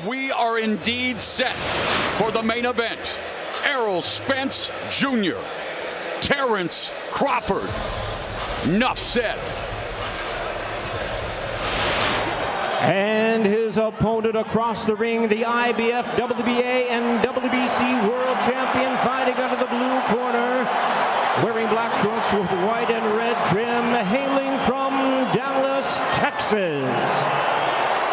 We are indeed set for the main event. Errol Spence Jr., Terrence Crawford. Enough said. And his opponent across the ring, the IBF, WBA, and WBC World Champion, fighting out of the blue corner, wearing black trunks with white and red trim, hailing from Dallas, Texas.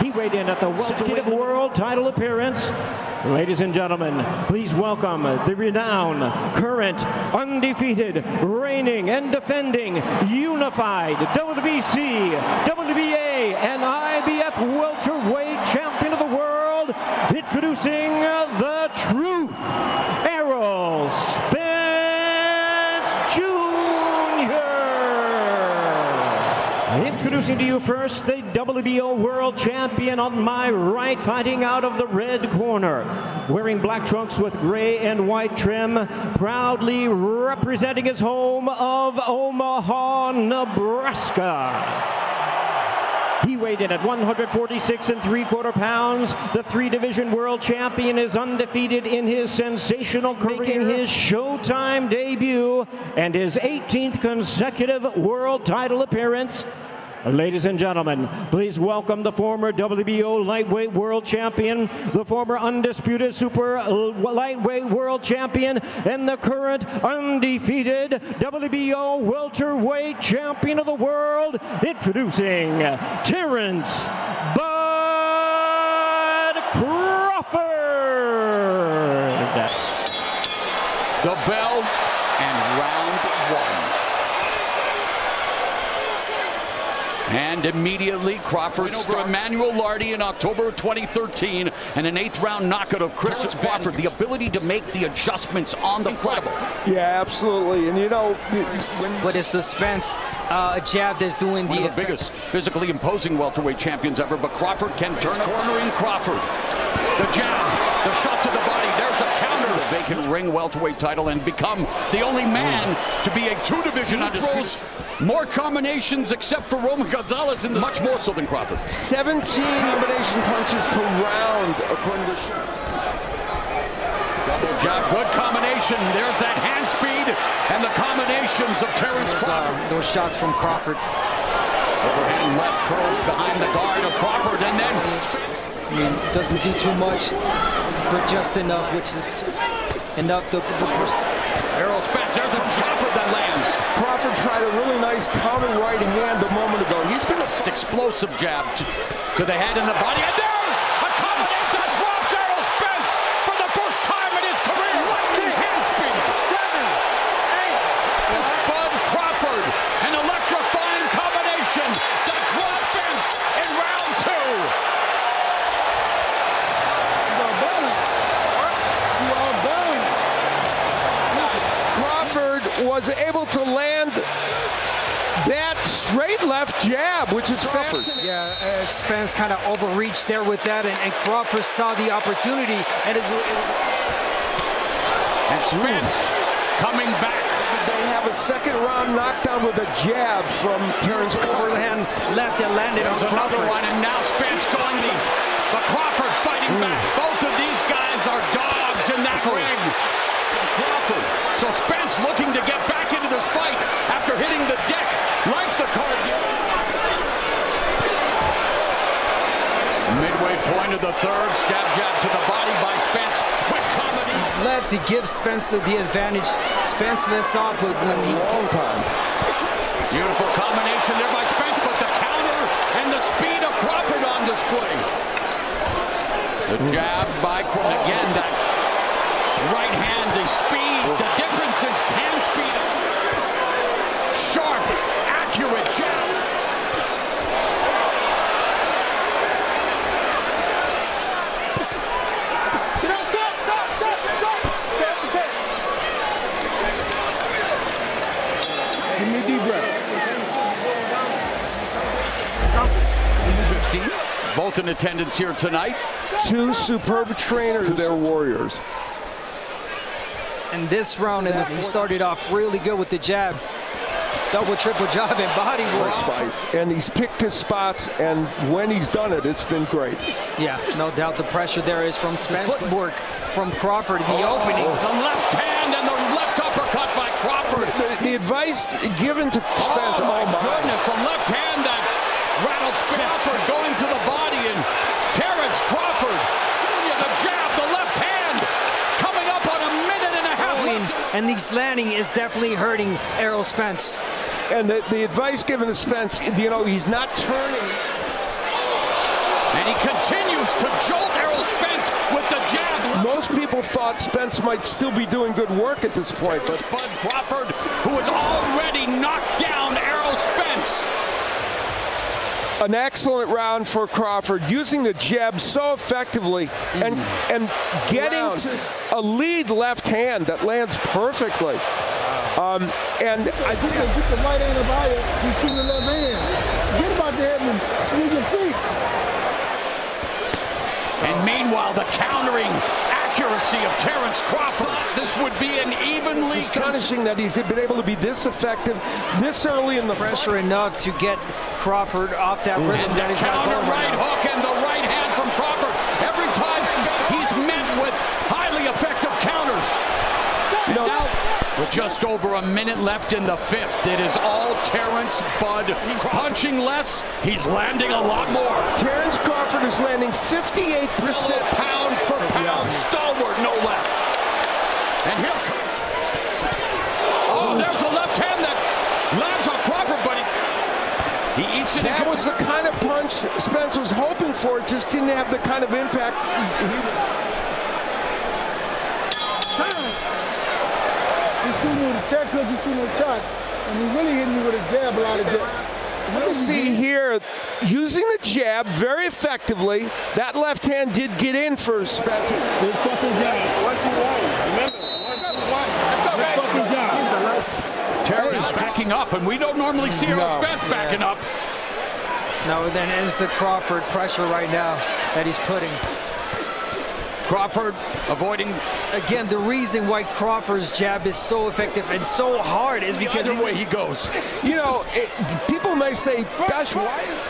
He weighed in at the welterweight world title appearance. Ladies and gentlemen, please welcome the renowned, current, undefeated, reigning, and defending unified WBC, WBA, and IBF welterweight champion of the world, introducing the Truth, Errol Spence Jr. Introducing to you first the WBO World Champion on my right, fighting out of the red corner, wearing black trunks with gray and white trim, proudly representing his home of Omaha, Nebraska. He weighed in at 146 3/4 pounds. The three-division world champion is undefeated in his sensational career, making his Showtime debut and his 18th consecutive world title appearance. Ladies and gentlemen, please welcome the former WBO lightweight world champion, the former undisputed super lightweight world champion, and the current undefeated WBO welterweight champion of the world, introducing Terrence "Bud" Crawford. The bell and round one. And immediately, Crawford over Emmanuel Lardy in October 2013 and an 8th-round knockout of Chris Crawford. The ability to make the adjustments on the fly. Yeah, absolutely. And you know, but it's the Spence jab that's doing one of the biggest physically imposing welterweight champions ever. But Crawford can turn a corner in Crawford. The jab, the shot to the body. There's a counter. The vacant ring welterweight title and become the only man to be a two-division undisputed. More combinations except for Roman Gonzalez, and much more so than Crawford. 17 combination punches per round, according to Jack, good combination. There's that hand speed and the combinations of Terrence Crawford. Those shots from Crawford. Overhand left curls behind the guard of Crawford, and then doesn't do too much, but just enough, which is enough to Errol Spence, there's a Crawford that lands. Crawford tried a really nice counter right hand a moment ago. He's going to explosive jab to the head and the body, and there's a combination that drops Errol Spence for the first time in his career. Hand speed. 7, 8. It's Bud Crawford, an electrifying combination that drops Spence in round 2. was able to land that straight left jab, which is fascinating. Yeah, Spence kind of overreached there with that, and Crawford saw the opportunity, and Spence coming back. They have a second round knockdown with a jab from Terrence Crawford. Overhand left that landed on another Crawford. one, and now Spence going the Crawford fighting back. Both of these guys are dogs in that ring. Crawford. So Spence looking to get back into this fight after hitting the deck like the card did. Midway point of the third, stab jab to the body by Spence. Quick comedy. He gives Spence the advantage. Spence lets off, but when he beautiful combination there by Spence, but the counter and the speed of Crawford on display. The jab by Crawford. Again, that right hand, the speed, the difference in hand speed. Sharp, accurate jab. Give me a deep breath. 15, both in attendance here tonight. Two superb trainers, they're warriors. And this round, he started off really good with the jab. double, triple job in body work. Nice fight. And he's picked his spots, and when he's done it, it's been great. Yeah, no doubt the pressure there is from Spence. Footwork from Crawford in the openings. The left hand and the left uppercut by Crawford. The advice given to Spence, oh my goodness, a left hand that rattled Crawford going to the body, and Terrence Crawford, the jab, the left hand, coming up on a minute and a half left. And the landing is definitely hurting Errol Spence. And the advice given to Spence, you know, he's not turning. And he continues to jolt Errol Spence with the jab. Most people thought Spence might still be doing good work at this point, but Bud Crawford, who has already knocked down Errol Spence. an excellent round for Crawford, using the jab so effectively and getting to a lead left hand that lands perfectly. And I think get the right hand about it, you shoot the left hand. Forget about that and swing your feet. And meanwhile, the countering accuracy of Terrence Crawford. This would be an evenly... It's astonishing that he's been able to be this effective this early in the pressure enough to get Crawford off that rhythm that he's got counter going right hook and the right hand from Crawford. Every time he's met with highly effective counters. And now, with just over a minute left in the fifth, it is all Terrence Bud. He's punching less, he's landing a lot more. Terrence Crawford is landing 58%. Pound for pound, stalwart no less. And here comes... Oh, there's a left hand that lands on Crawford, but he eats it. That was the kind of punch Spence was hoping for. It just didn't have the kind of impact. He's shooting with a check hook, he's shooting a shot. And he really hitting me with a jab, a lot of jab. We'll see here, using the jab very effectively. That left hand did get in for Spence. Good fucking job. 1-2-1. Remember, 1-2-1. Good fucking job. Terrence backing up, and we don't normally see Errol Spence backing up. No, then is the Crawford pressure right now that he's putting. Crawford avoiding. Again, the reason why Crawford's jab is so effective and so hard is because either way he goes. You know, people may say, gosh, why is...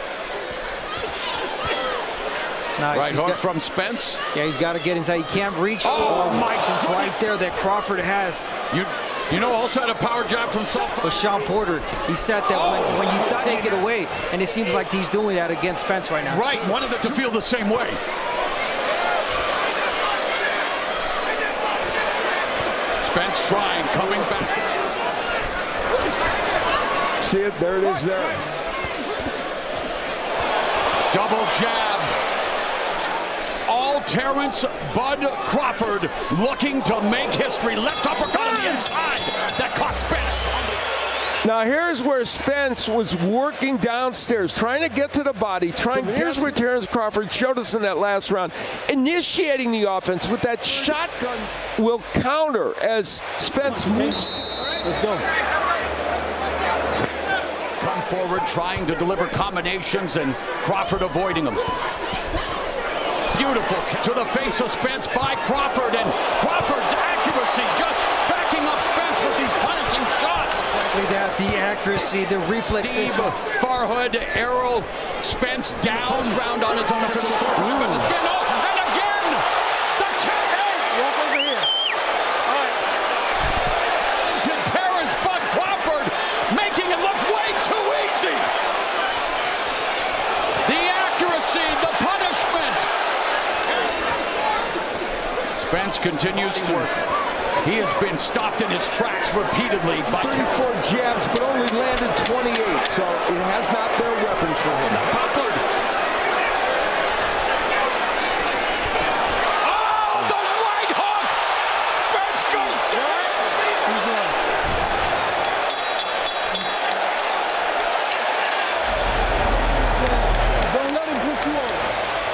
Nice. Right hook from Spence. Yeah, he's got to get inside. He can't reach. Oh my distance right there that Crawford has. You know, also had a power jab from South. With Sean Porter, he said that when you take it away, and it seems like he's doing that against Spence right now. Right, wanted it to feel the same way. Spence trying, coming back. See it? There it is there. Double jab. All Terrence Bud Crawford looking to make history. Left uppercut on the inside that caught Spence. Now here's where Spence was working downstairs, trying to get to the body. Here's where Terrence Crawford showed us in that last round. Initiating the offense with that shotgun will counter as Spence moves. Let's go. Come forward, trying to deliver combinations, and Crawford avoiding them. Beautiful to the face of Spence by Crawford, and Crawford's accuracy just backing up Spence with these punishing shots. Exactly that, the accuracy, the reflexes. Farhood, Errol Spence down, round on his unofficial score. And again, the kick. Walk over here. All right. To Terrence Bud Crawford, making it look way too easy. The accuracy, the punishment. Spence continues to work. He has been stopped in his tracks repeatedly by 34 jabs, but only landed 28, so it has not been a weapon for him. Crawford. Oh, the right hook! Spence goes down! Don't let him push you over.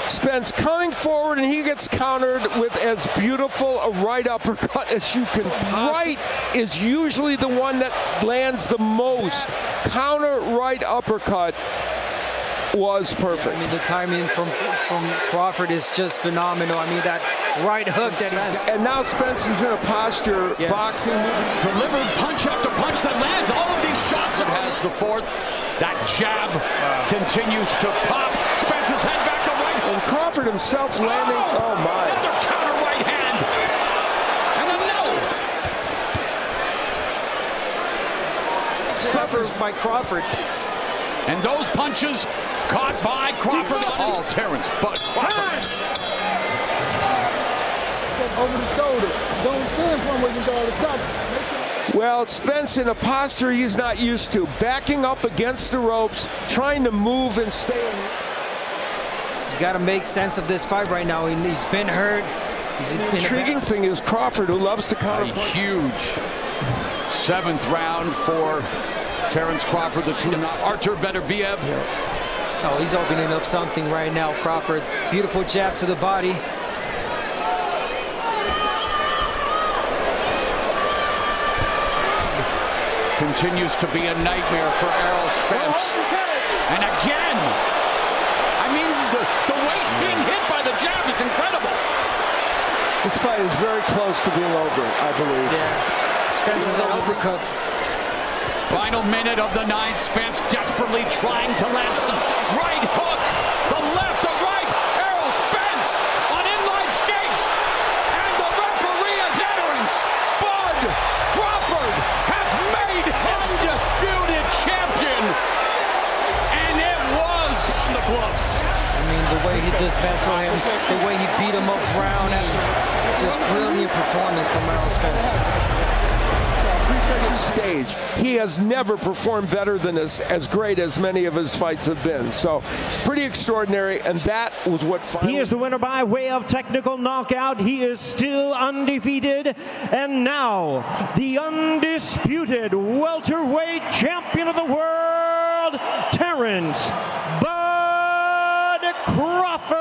Spence coming forward, and he gets countered with as beautiful a right uppercut as you can. Right is usually the one that lands the most. Counter right uppercut. was perfect. I mean, the timing from Crawford is just phenomenal. I mean, that right hook that he's got. And now Spence is in a posture, boxing. Delivered punch after punch that lands. All of these shots. It has the fourth. That jab continues to pop. Spence's head back to right. And Crawford himself landing. Oh my. Under counter right hand. And a no. Covered by Crawford. And those punches caught by Crawford. All Terrence, but Crawford. Over the shoulder. Don't stand from where you go to the top. Well, Spence in a posture he's not used to, backing up against the ropes, trying to move and stay in. He's got to make sense of this fight right now. He's been hurt. The intriguing thing is Crawford, who loves to counter. A huge seventh round for Terrence Crawford, the two. Artur Beterbiev. Oh, he's opening up something right now, Crawford. Beautiful jab to the body. Continues to be a nightmare for Errol Spence. And again, I mean, the waist being hit by the jab is incredible. This fight is very close to being over, I believe. Yeah, Spence is an uppercut. Final minute of the ninth. Spence desperately trying to land some right hook. The left, the right. Errol Spence on inline skates. And the referee is entering. Bud Crawford has made undisputed champion. And it was the gloves. I mean, the way he dismantled him, the way he beat him up round after. Just brilliant performance from Errol Spence. Stage. He has never performed better than this, as great as many of his fights have been. So, pretty extraordinary, and that was what finally... He is the winner by way of technical knockout. He is still undefeated. And now, the undisputed welterweight champion of the world, Terrence "Bud" Crawford.